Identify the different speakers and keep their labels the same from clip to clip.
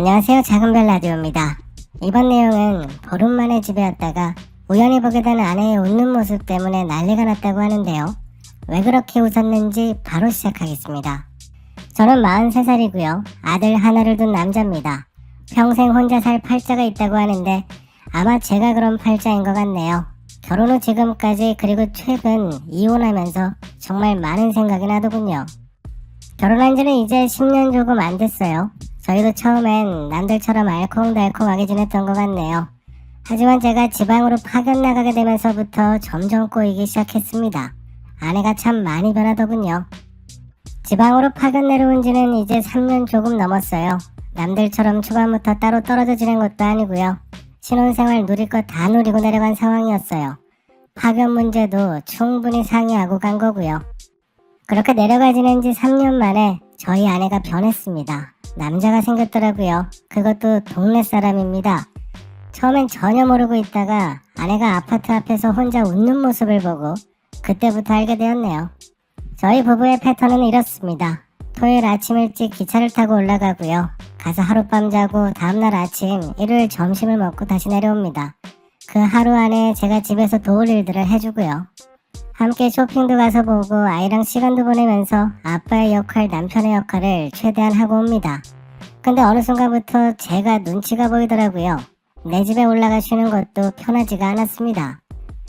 Speaker 1: 안녕하세요. 작은별 라디오입니다. 이번 내용은 보름 만에 집에 왔다가 우연히 보게 된 아내의 웃는 모습 때문에 난리가 났다고 하는데요. 왜 그렇게 웃었는지 바로 시작하겠습니다. 저는 43살이고요. 아들 하나를 둔 남자입니다. 평생 혼자 살 팔자가 있다고 하는데 아마 제가 그런 팔자인 것 같네요. 결혼 후 지금까지 그리고 최근 이혼하면서 정말 많은 생각이 나더군요. 결혼한 지는 이제 10년 조금 안 됐어요. 저희도 처음엔 남들처럼 알콩달콩하게 지냈던 것 같네요. 하지만 제가 지방으로 파견 나가게 되면서부터 점점 꼬이기 시작했습니다. 아내가 참 많이 변하더군요. 지방으로 파견 내려온 지는 이제 3년 조금 넘었어요. 남들처럼 초반부터 따로 떨어져 지낸 것도 아니고요. 신혼생활 누릴 거 다 누리고 내려간 상황이었어요. 파견 문제도 충분히 상의하고 간 거고요. 그렇게 내려가 지낸 지 3년 만에 저희 아내가 변했습니다. 남자가 생겼더라고요. 그것도 동네 사람입니다. 처음엔 전혀 모르고 있다가 아내가 아파트 앞에서 혼자 웃는 모습을 보고 그때부터 알게 되었네요. 저희 부부의 패턴은 이렇습니다. 토요일 아침 일찍 기차를 타고 올라가고요. 가서 하룻밤 자고 다음날 아침 일요일 점심을 먹고 다시 내려옵니다. 그 하루 안에 제가 집에서 도울 일들을 해주고요. 함께 쇼핑도 가서 보고 아이랑 시간도 보내면서 아빠의 역할, 남편의 역할을 최대한 하고 옵니다. 근데 어느 순간부터 제가 눈치가 보이더라고요. 내 집에 올라가 쉬는 것도 편하지가 않았습니다.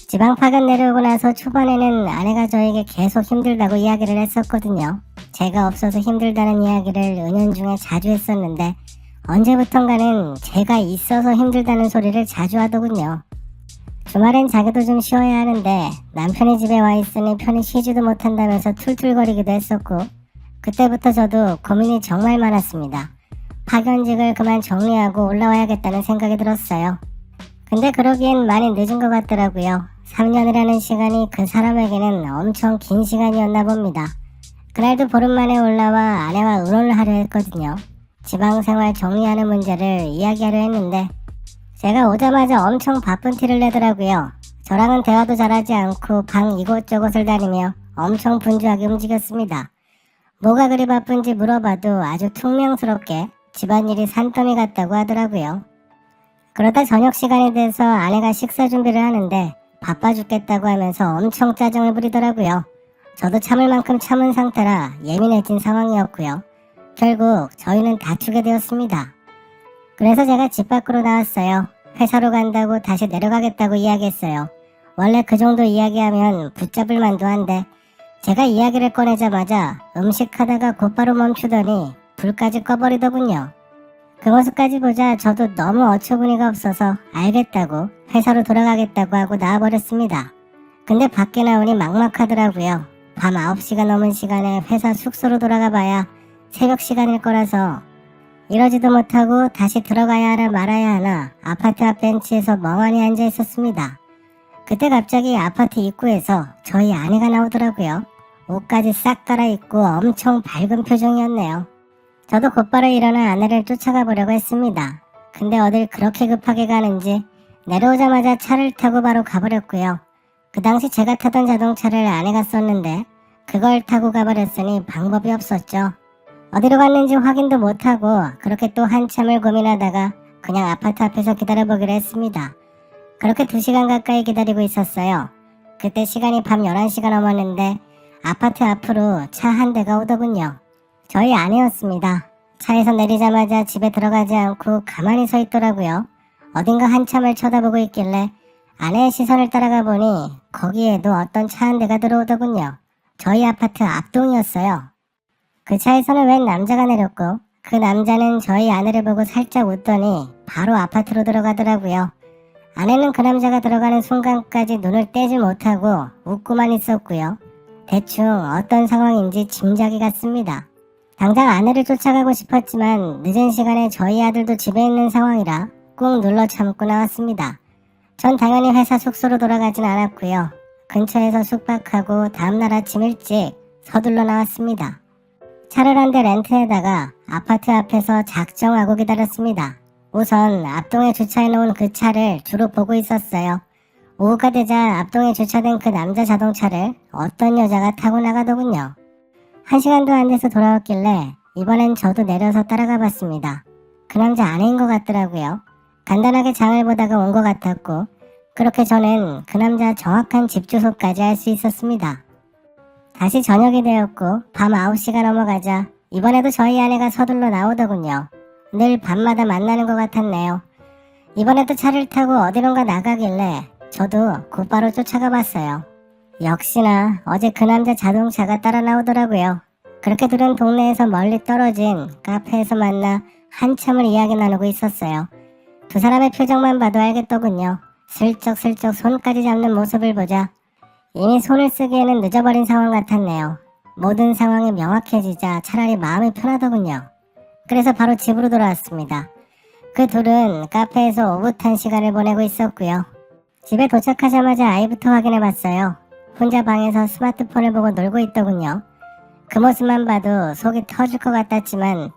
Speaker 1: 지방 파견 내려오고 나서 초반에는 아내가 저에게 계속 힘들다고 이야기를 했었거든요. 제가 없어서 힘들다는 이야기를 은연중에 자주 했었는데 언제부턴가는 제가 있어서 힘들다는 소리를 자주 하더군요. 주말엔 자기도 좀 쉬어야 하는데 남편이 집에 와 있으니 편히 쉬지도 못한다면서 툴툴거리기도 했었고 그때부터 저도 고민이 정말 많았습니다. 파견직을 그만 정리하고 올라와야겠다는 생각이 들었어요. 근데 그러기엔 많이 늦은 것 같더라고요. 3년이라는 시간이 그 사람에게는 엄청 긴 시간이었나 봅니다. 그날도 보름 만에 올라와 아내와 의논을 하려 했거든요. 지방생활 정리하는 문제를 이야기하려 했는데 제가 오자마자 엄청 바쁜 티를 내더라고요. 저랑은 대화도 잘하지 않고 방 이곳저곳을 다니며 엄청 분주하게 움직였습니다. 뭐가 그리 바쁜지 물어봐도 아주 퉁명스럽게 집안일이 산더미 같다고 하더라고요. 그러다 저녁 시간이 돼서 아내가 식사 준비를 하는데 바빠 죽겠다고 하면서 엄청 짜증을 부리더라고요. 저도 참을 만큼 참은 상태라 예민해진 상황이었고요. 결국 저희는 다투게 되었습니다. 그래서 제가 집 밖으로 나왔어요. 회사로 간다고 다시 내려가겠다고 이야기했어요. 원래 그 정도 이야기하면 붙잡을 만도 한데 제가 이야기를 꺼내자마자 음식하다가 곧바로 멈추더니 불까지 꺼버리더군요. 그 모습까지 보자 저도 너무 어처구니가 없어서 알겠다고 회사로 돌아가겠다고 하고 나와버렸습니다. 근데 밖에 나오니 막막하더라고요. 밤 9시가 넘은 시간에 회사 숙소로 돌아가 봐야 새벽 시간일 거라서 이러지도 못하고 다시 들어가야 하나 말아야 하나 아파트 앞 벤치에서 멍하니 앉아 있었습니다. 그때 갑자기 아파트 입구에서 저희 아내가 나오더라고요. 옷까지 싹 갈아입고 엄청 밝은 표정이었네요. 저도 곧바로 일어나 아내를 쫓아가 보려고 했습니다. 근데 어딜 그렇게 급하게 가는지 내려오자마자 차를 타고 바로 가버렸고요. 그 당시 제가 타던 자동차를 아내가 썼는데 그걸 타고 가버렸으니 방법이 없었죠. 어디로 갔는지 확인도 못하고 그렇게 또 한참을 고민하다가 그냥 아파트 앞에서 기다려보기로 했습니다. 그렇게 2시간 가까이 기다리고 있었어요. 그때 시간이 밤 11시가 넘었는데 아파트 앞으로 차 한 대가 오더군요. 저희 아내였습니다. 차에서 내리자마자 집에 들어가지 않고 가만히 서 있더라고요. 어딘가 한참을 쳐다보고 있길래 아내의 시선을 따라가 보니 거기에도 어떤 차 한 대가 들어오더군요. 저희 아파트 앞동이었어요. 그 차에서는 웬 남자가 내렸고 그 남자는 저희 아내를 보고 살짝 웃더니 바로 아파트로 들어가더라고요. 아내는 그 남자가 들어가는 순간까지 눈을 떼지 못하고 웃고만 있었고요. 대충 어떤 상황인지 짐작이 갔습니다. 당장 아내를 쫓아가고 싶었지만 늦은 시간에 저희 아들도 집에 있는 상황이라 꾹 눌러 참고 나왔습니다. 전 당연히 회사 숙소로 돌아가진 않았고요. 근처에서 숙박하고 다음날 아침 일찍 서둘러 나왔습니다. 차를 한 대 렌트에다가 아파트 앞에서 작정하고 기다렸습니다. 우선 앞동에 주차해놓은 그 차를 주로 보고 있었어요. 오후가 되자 앞동에 주차된 그 남자 자동차를 어떤 여자가 타고 나가더군요. 1시간도 안 돼서 돌아왔길래 이번엔 저도 내려서 따라가 봤습니다. 그 남자 아내인 것 같더라고요. 간단하게 장을 보다가 온 것 같았고 그렇게 저는 그 남자 정확한 집 주소까지 알 수 있었습니다. 다시 저녁이 되었고 밤 9시가 넘어가자 이번에도 저희 아내가 서둘러 나오더군요. 늘 밤마다 만나는 것 같았네요. 이번에도 차를 타고 어디론가 나가길래 저도 곧바로 쫓아가 봤어요. 역시나 어제 그 남자 자동차가 따라 나오더라고요. 그렇게 둘은 동네에서 멀리 떨어진 카페에서 만나 한참을 이야기 나누고 있었어요. 두 사람의 표정만 봐도 알겠더군요. 슬쩍슬쩍 손까지 잡는 모습을 보자 이미 손을 쓰기에는 늦어버린 상황 같았네요. 모든 상황이 명확해지자 차라리 마음이 편하더군요. 그래서 바로 집으로 돌아왔습니다. 그 둘은 카페에서 오붓한 시간을 보내고 있었고요. 집에 도착하자마자 아이부터 확인해봤어요. 혼자 방에서 스마트폰을 보고 놀고 있더군요. 그 모습만 봐도 속이 터질 것 같았지만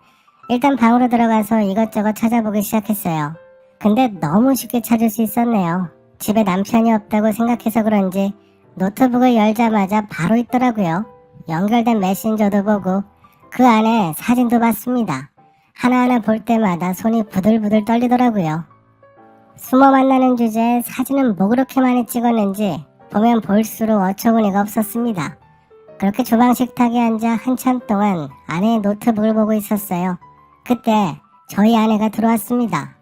Speaker 1: 일단 방으로 들어가서 이것저것 찾아보기 시작했어요. 근데 너무 쉽게 찾을 수 있었네요. 집에 남편이 없다고 생각해서 그런지 노트북을 열자마자 바로 있더라고요. 연결된 메신저도 보고 그 안에 사진도 봤습니다. 하나하나 볼 때마다 손이 부들부들 떨리더라고요. 숨어 만나는 주제에 사진은 뭐 그렇게 많이 찍었는지 보면 볼수록 어처구니가 없었습니다. 그렇게 주방 식탁에 앉아 한참 동안 아내의 노트북을 보고 있었어요. 그때 저희 아내가 들어왔습니다.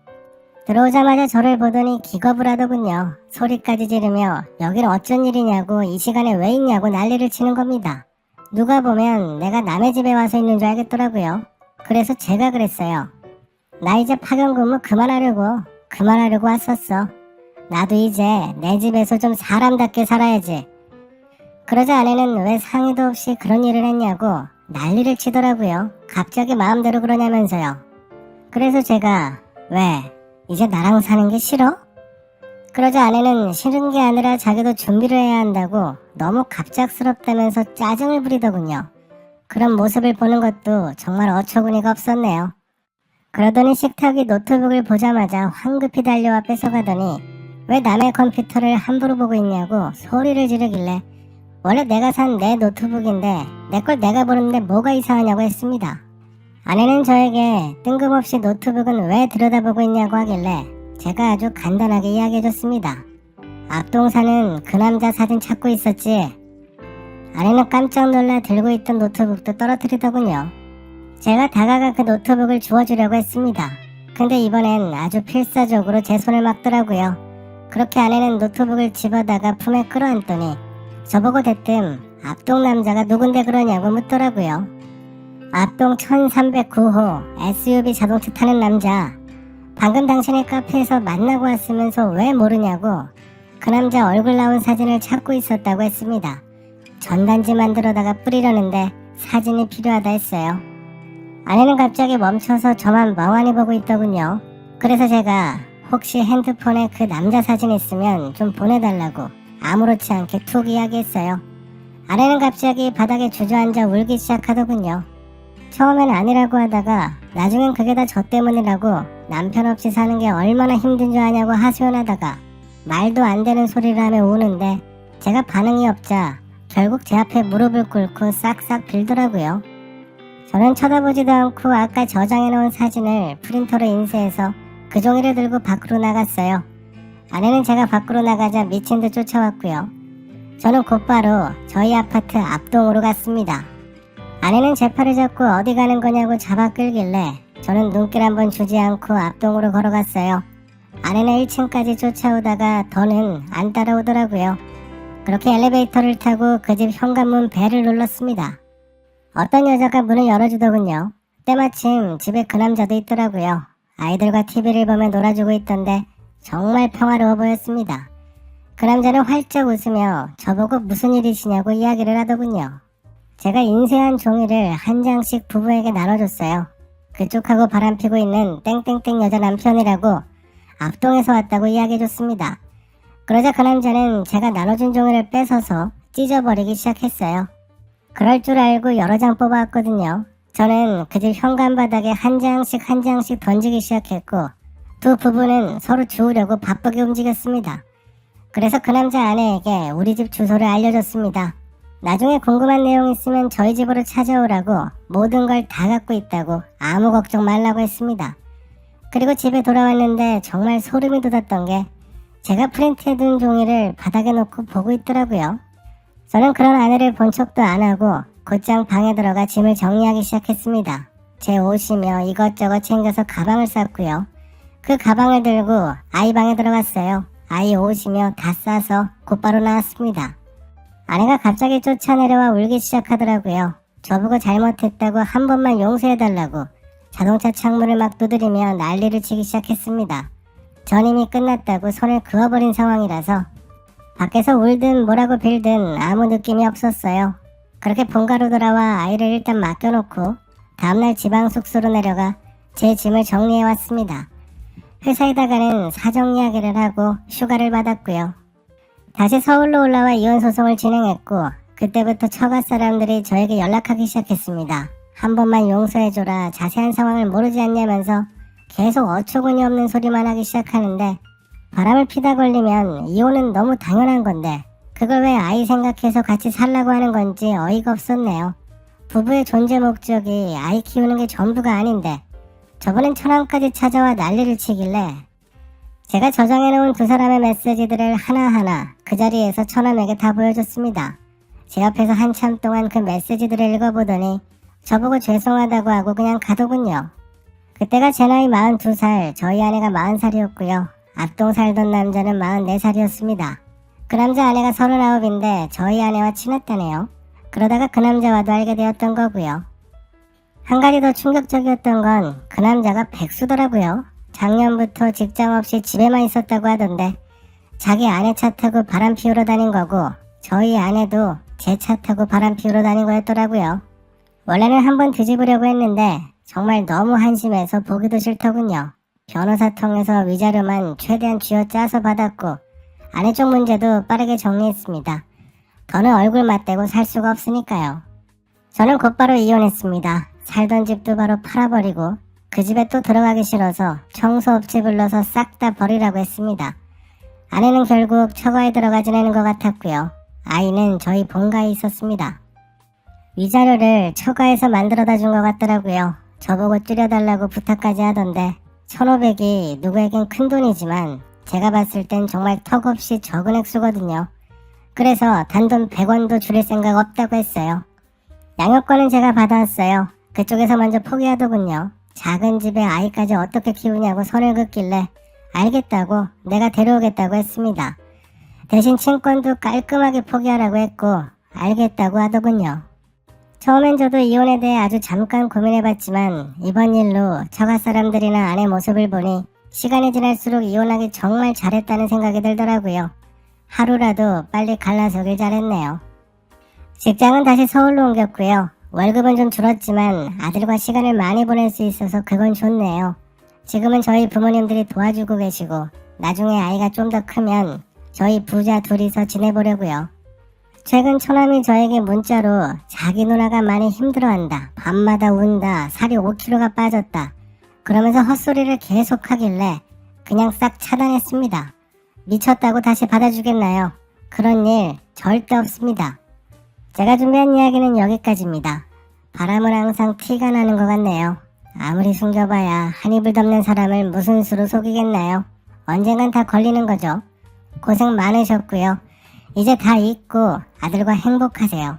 Speaker 1: 들어오자마자 저를 보더니 기겁을 하더군요. 소리까지 지르며 여긴 어쩐 일이냐고 이 시간에 왜 있냐고 난리를 치는 겁니다. 누가 보면 내가 남의 집에 와서 있는 줄 알겠더라고요. 그래서 제가 그랬어요. 나 이제 파견 근무 그만하려고 왔었어. 나도 이제 내 집에서 좀 사람답게 살아야지. 그러자 아내는 왜 상의도 없이 그런 일을 했냐고 난리를 치더라고요. 갑자기 마음대로 그러냐면서요. 그래서 제가 왜? 이제 나랑 사는 게 싫어? 그러자 아내는 싫은 게 아니라 자기도 준비를 해야 한다고 너무 갑작스럽다면서 짜증을 부리더군요. 그런 모습을 보는 것도 정말 어처구니가 없었네요. 그러더니 식탁이 노트북을 보자마자 황급히 달려와 뺏어가더니 왜 남의 컴퓨터를 함부로 보고 있냐고 소리를 지르길래 원래 내가 산 내 노트북인데 내 걸 내가 보는데 뭐가 이상하냐고 했습니다. 아내는 저에게 뜬금없이 노트북은 왜 들여다보고 있냐고 하길래 제가 아주 간단하게 이야기해줬습니다. 앞동 사는 그 남자 사진 찾고 있었지. 아내는 깜짝 놀라 들고 있던 노트북도 떨어뜨리더군요. 제가 다가가 그 노트북을 주워주려고 했습니다. 근데 이번엔 아주 필사적으로 제 손을 막더라고요. 그렇게 아내는 노트북을 집어다가 품에 끌어안더니 저보고 대뜸 앞동 남자가 누군데 그러냐고 묻더라고요. 앞동 1309호 SUV 자동차 타는 남자. 방금 당신의 카페에서 만나고 왔으면서 왜 모르냐고 그 남자 얼굴 나온 사진을 찾고 있었다고 했습니다. 전단지 만들어다가 뿌리려는데 사진이 필요하다 했어요. 아내는 갑자기 멈춰서 저만 멍하니 보고 있더군요. 그래서 제가 혹시 핸드폰에 그 남자 사진 있으면 좀 보내달라고 아무렇지 않게 툭 이야기했어요. 아내는 갑자기 바닥에 주저앉아 울기 시작하더군요. 처음엔 아니라고 하다가 나중엔 그게 다 저 때문이라고 남편 없이 사는 게 얼마나 힘든 줄 아냐고 하소연하다가 말도 안 되는 소리를 하며 우는데 제가 반응이 없자 결국 제 앞에 무릎을 꿇고 싹싹 빌더라고요. 저는 쳐다보지도 않고 아까 저장해놓은 사진을 프린터로 인쇄해서 그 종이를 들고 밖으로 나갔어요. 아내는 제가 밖으로 나가자 미친 듯 쫓아왔고요. 저는 곧바로 저희 아파트 앞동으로 갔습니다. 아내는 제 팔을 잡고 어디 가는 거냐고 잡아 끌길래 저는 눈길 한번 주지 않고 앞동으로 걸어갔어요. 아내는 1층까지 쫓아오다가 더는 안 따라오더라고요. 그렇게 엘리베이터를 타고 그 집 현관문 벨을 눌렀습니다. 어떤 여자가 문을 열어주더군요. 때마침 집에 그 남자도 있더라고요. 아이들과 TV를 보며 놀아주고 있던데 정말 평화로워 보였습니다. 그 남자는 활짝 웃으며 저보고 무슨 일이시냐고 이야기를 하더군요. 제가 인쇄한 종이를 한 장씩 부부에게 나눠줬어요. 그쪽하고 바람피고 있는 땡땡땡 여자 남편이라고 앞동에서 왔다고 이야기해줬습니다. 그러자 그 남자는 제가 나눠준 종이를 뺏어서 찢어버리기 시작했어요. 그럴 줄 알고 여러 장 뽑아왔거든요. 저는 그 집 현관 바닥에 한 장씩 던지기 시작했고 두 부부는 서로 주우려고 바쁘게 움직였습니다. 그래서 그 남자 아내에게 우리 집 주소를 알려줬습니다. 나중에 궁금한 내용 있으면 저희 집으로 찾아오라고 모든 걸 다 갖고 있다고 아무 걱정 말라고 했습니다. 그리고 집에 돌아왔는데 정말 소름이 돋았던 게 제가 프린트해둔 종이를 바닥에 놓고 보고 있더라고요. 저는 그런 아내를 본 척도 안 하고 곧장 방에 들어가 짐을 정리하기 시작했습니다. 제 옷이며 이것저것 챙겨서 가방을 쌌고요. 그 가방을 들고 아이 방에 들어갔어요. 아이 옷이며 다 싸서 곧바로 나왔습니다. 아내가 갑자기 쫓아내려와 울기 시작하더라고요. 저보고 잘못했다고 한 번만 용서해달라고 자동차 창문을 막 두드리며 난리를 치기 시작했습니다. 전 이미 끝났다고 손을 그어버린 상황이라서 밖에서 울든 뭐라고 빌든 아무 느낌이 없었어요. 그렇게 본가로 돌아와 아이를 일단 맡겨놓고 다음날 지방 숙소로 내려가 제 짐을 정리해왔습니다. 회사에다가는 사정 이야기를 하고 휴가를 받았고요. 다시 서울로 올라와 이혼소송을 진행했고 그때부터 처가 사람들이 저에게 연락하기 시작했습니다. 한 번만 용서해줘라, 자세한 상황을 모르지 않냐면서 계속 어처구니 없는 소리만 하기 시작하는데 바람을 피다 걸리면 이혼은 너무 당연한 건데 그걸 왜 아이 생각해서 같이 살라고 하는 건지 어이가 없었네요. 부부의 존재 목적이 아이 키우는 게 전부가 아닌데 저번엔 천안까지 찾아와 난리를 치길래 제가 저장해놓은 두 사람의 메시지들을 하나하나 그 자리에서 처남에게 다 보여줬습니다. 제 앞에서 한참 동안 그 메시지들을 읽어보더니 저보고 죄송하다고 하고 그냥 가더군요. 그때가 제 나이 42살, 저희 아내가 40살이었고요. 앞동 살던 남자는 44살이었습니다. 그 남자 아내가 39인데 저희 아내와 친했다네요. 그러다가 그 남자와도 알게 되었던 거고요. 한 가지 더 충격적이었던 건 그 남자가 백수더라고요. 작년부터 직장 없이 집에만 있었다고 하던데 자기 아내 차 타고 바람 피우러 다닌 거고 저희 아내도 제 차 타고 바람 피우러 다닌 거였더라고요. 원래는 한번 뒤집으려고 했는데 정말 너무 한심해서 보기도 싫더군요. 변호사 통해서 위자료만 최대한 쥐어짜서 받았고 아내 쪽 문제도 빠르게 정리했습니다. 더는 얼굴 맞대고 살 수가 없으니까요. 저는 곧바로 이혼했습니다. 살던 집도 바로 팔아버리고 그 집에 또 들어가기 싫어서 청소업체 불러서 싹 다 버리라고 했습니다. 아내는 결국 처가에 들어가 지내는 것 같았고요. 아이는 저희 본가에 있었습니다. 위자료를 처가에서 만들어다 준 것 같더라고요. 저보고 줄여달라고 부탁까지 하던데 1,500이 누구에겐 큰돈이지만 제가 봤을 땐 정말 턱없이 적은 액수거든요. 그래서 단돈 100원도 줄일 생각 없다고 했어요. 양육권은 제가 받아왔어요. 그쪽에서 먼저 포기하더군요. 작은 집에 아이까지 어떻게 키우냐고 선을 긋길래 알겠다고 내가 데려오겠다고 했습니다. 대신 친권도 깔끔하게 포기하라고 했고 알겠다고 하더군요. 처음엔 저도 이혼에 대해 아주 잠깐 고민해봤지만 이번 일로 처가 사람들이나 아내 모습을 보니 시간이 지날수록 이혼하기 정말 잘했다는 생각이 들더라고요. 하루라도 빨리 갈라서길 잘했네요. 직장은 다시 서울로 옮겼고요. 월급은 좀 줄었지만 아들과 시간을 많이 보낼 수 있어서 그건 좋네요. 지금은 저희 부모님들이 도와주고 계시고 나중에 아이가 좀 더 크면 저희 부자 둘이서 지내보려고요. 최근 처남이 저에게 문자로 자기 누나가 많이 힘들어한다, 밤마다 운다, 살이 5kg가 빠졌다 그러면서 헛소리를 계속 하길래 그냥 싹 차단했습니다. 미쳤다고 다시 받아주겠나요? 그런 일 절대 없습니다. 제가 준비한 이야기는 여기까지입니다. 바람은 항상 티가 나는 것 같네요. 아무리 숨겨봐야 한 입을 덮는 사람을 무슨 수로 속이겠나요? 언젠간 다 걸리는 거죠. 고생 많으셨고요. 이제 다 잊고 아들과 행복하세요.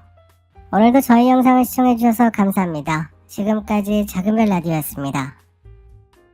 Speaker 1: 오늘도 저희 영상을 시청해주셔서 감사합니다. 지금까지 작은별 라디오였습니다.